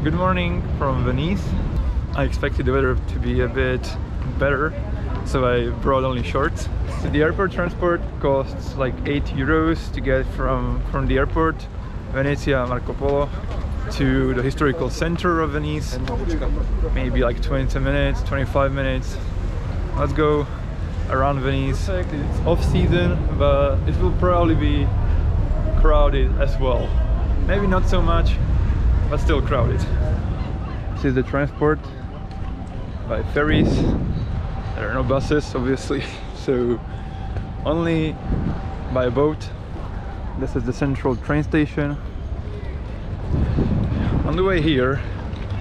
Good morning from Venice. I expected the weather to be a bit better, so I brought only shorts. So the airport transport costs like 8 euros to get from the airport, Venezia Marco Polo, to the historical center of Venice. Maybe like 20 minutes, 25 minutes. Let's go around Venice. It's off season, but it will probably be crowded as well. Maybe not so much, but still crowded. This is the transport by ferries. There are no buses, obviously, so only by boat. This is the central train station. On the way here,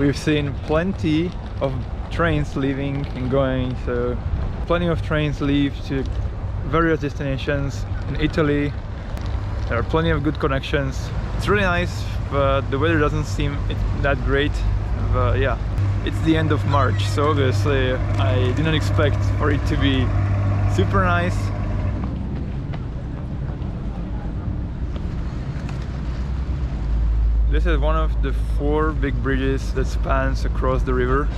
we've seen plenty of trains leaving and going, so plenty of trains leave to various destinations in Italy. There are plenty of good connections. It's really nice, but the weather doesn't seem that great. But yeah, it's the end of March, so obviously I didn't expect for it to be super nice. This is one of the 4 big bridges that spans across the river.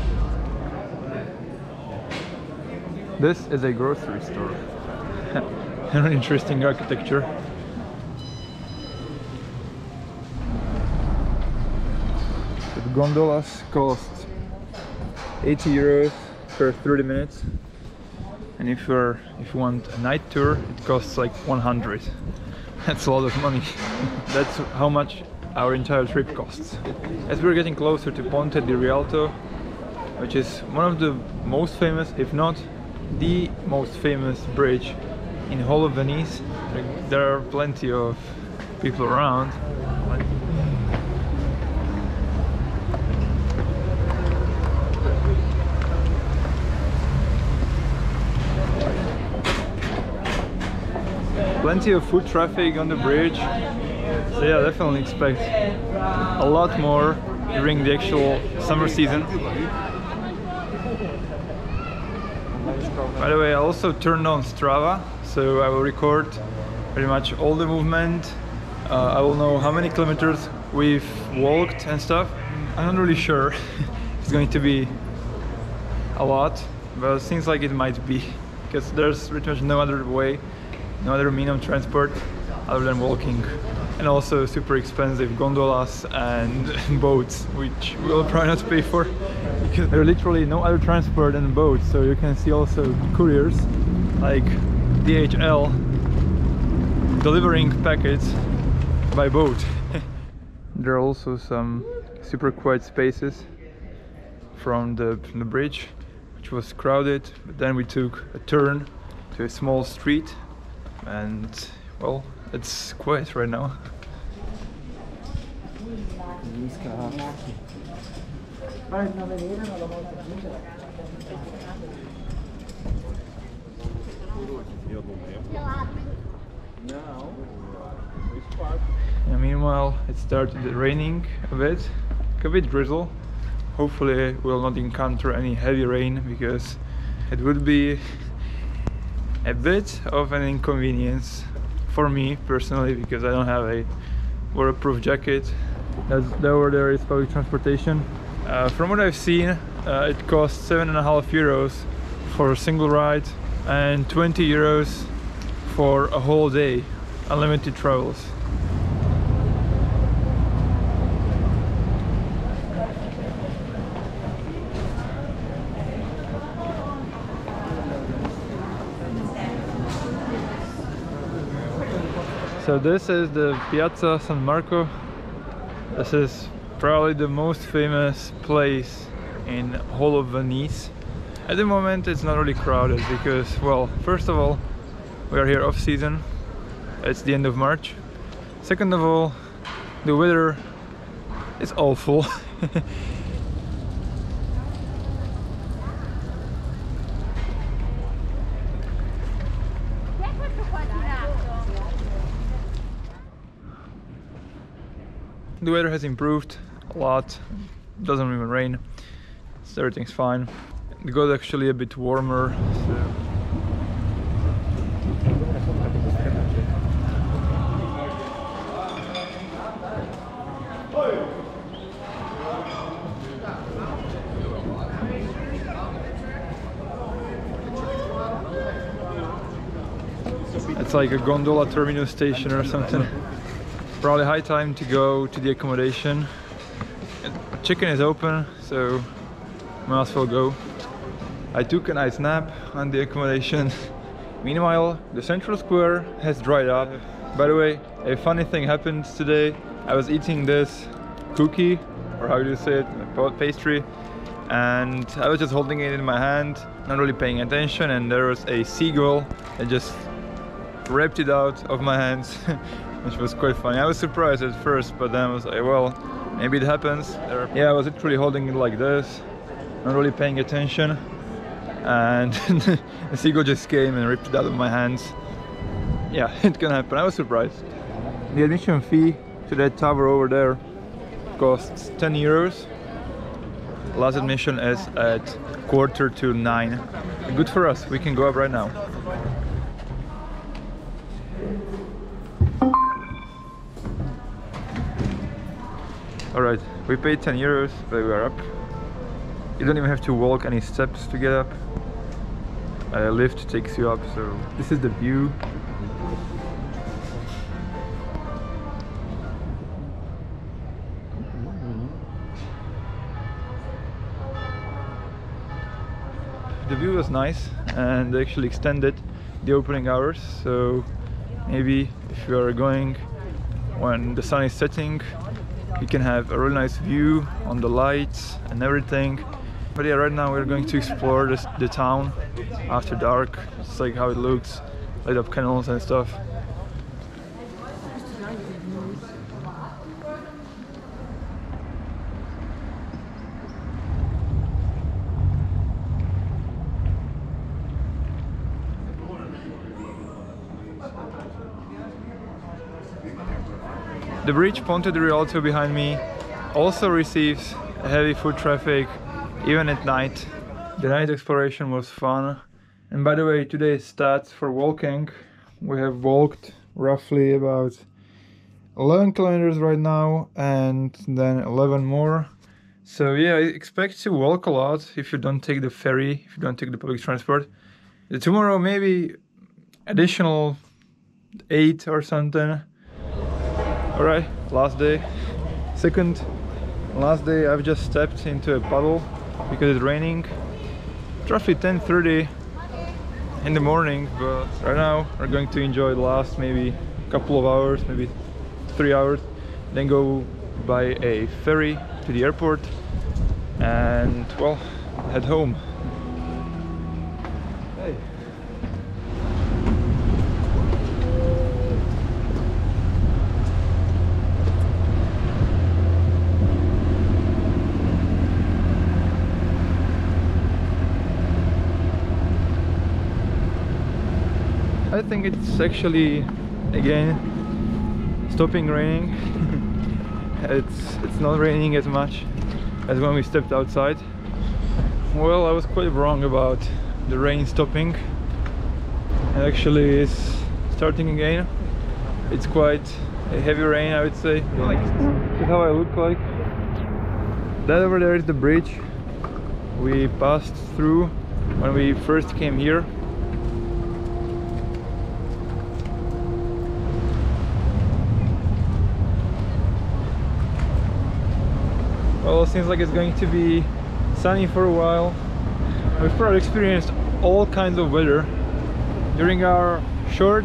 This is a grocery store. An interesting architecture. The gondolas cost 80 euros per 30 minutes, and if you want a night tour, it costs like 100. That's a lot of money. That's how much our entire trip costs. As we're getting closer to Ponte Di Rialto, which is one of the most famous, if not the most famous bridge in whole of Venice, there are plenty of people around. Plenty of foot traffic on the bridge, so yeah, definitely expect a lot more during the actual summer season. By the way, I also turned on Strava, so I will record pretty much all the movement. I will know how many kilometers we've walked and stuff. I'm not really sure. It's going to be a lot, but it seems like it might be, because there's pretty much no other way, no other mean of transport other than walking. And also super expensive gondolas and boats, which we'll probably not pay for, because there are literally no other transport than boats. So you can see also couriers like DHL delivering packets by boat. There are also some super quiet spaces from the bridge, which was crowded, but then we took a turn to a small street, and well, it's quiet right now. And meanwhile, it started raining a bit drizzle. Hopefully we'll not encounter any heavy rain, because it would be a bit of an inconvenience for me personally, because I don't have a waterproof jacket. Over there is public transportation. From what I've seen, it costs 7.5 euros for a single ride and 20 euros for a whole day, unlimited travels. So this is the Piazza San Marco. This is probably the most famous place in whole of Venice. At the moment it's not really crowded because, well, first of all, we are here off season. It's the end of March. Second of all, the weather is awful. The weather has improved a lot. It doesn't even rain, so everything's fine. It got actually a bit warmer, so It's like a gondola terminus station or something. Probably high time to go to the accommodation. Chicken is open, so might as well go. I took a nice nap on the accommodation. Meanwhile, the central square has dried up. By the way, a funny thing happened today. I was eating this cookie, or how do you say it, pastry, and I was just holding it in my hand, not really paying attention, and there was a seagull that just ripped it out of my hands, which was quite funny. I was surprised at first, but then I was like, well, maybe it happens. Yeah, I was literally holding it like this, not really paying attention, and the seagull just came and ripped it out of my hands. Yeah, it can happen. I was surprised. The admission fee to that tower over there costs 10 euros. Last admission is at 8:45. Good for us, we can go up right now. Alright, we paid 10 euros, but we are up. You don't even have to walk any steps to get up. A lift takes you up, so this is the view. The view was nice, and they actually extended the opening hours, so maybe if you are going when the sun is setting, you can have a really nice view on the lights and everything. But yeah, right now we're going to explore the town after dark. It's like how it looks, light up canals and stuff. The bridge Ponte Di Rialto behind me also receives heavy foot traffic, even at night. The night exploration was fun. And by the way, today's stats for walking. We have walked roughly about 11 kilometers right now, and then 11 more. So yeah, I expect to walk a lot if you don't take the ferry, if you don't take the public transport. Tomorrow maybe additional 8 or something. Alright, last day. Second last day, I've just stepped into a puddle because it's raining. It's roughly 10:30 in the morning, but right now we're going to enjoy the last maybe couple of hours, maybe 3 hours, then go by a ferry to the airport and, well, head home. Hey. I think it's actually again stopping raining. it's not raining as much as when we stepped outside. Well, I was quite wrong about the rain stopping. It actually is starting again. It's quite a heavy rain, I would say. This is how I look like. That over there is the bridge we passed through when we first came here. Well, it seems like it's going to be sunny for a while. We've probably experienced all kinds of weather during our short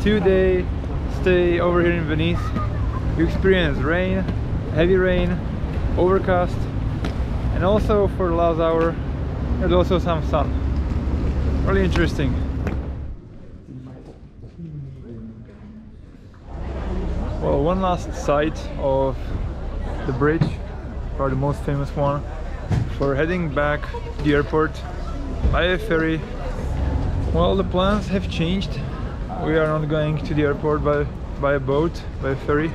2-day stay over here in Venice. We experienced rain, heavy rain, overcast, and also for the last hour there's also some sun. Really interesting. Well, one last sight of the bridge, probably the most famous one, for heading back to the airport by a ferry. Well, the plans have changed. We are not going to the airport by a boat, by a ferry,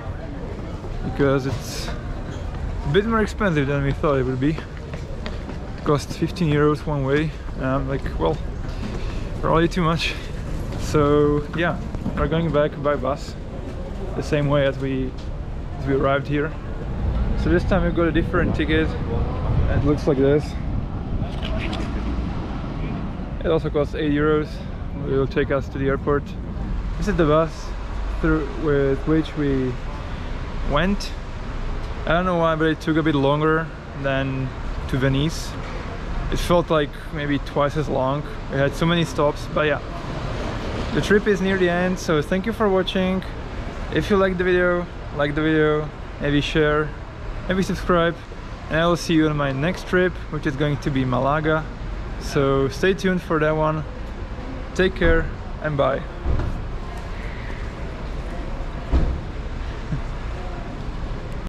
because it's a bit more expensive than we thought it would be. It costs 15 euros one way, and I'm like, well, probably too much. So yeah, we're going back by bus the same way as we arrived here. So this time we've got a different ticket. It looks like this. It also costs 8 euros. It will take us to the airport. This is the bus with which we went. I don't know why, but it took a bit longer than to Venice. It felt like maybe twice as long. We had so many stops, but yeah. The trip is near the end, so thank you for watching. If you like the video, maybe share, maybe subscribe, and I will see you on my next trip, which is going to be Malaga. So stay tuned for that one. Take care and bye.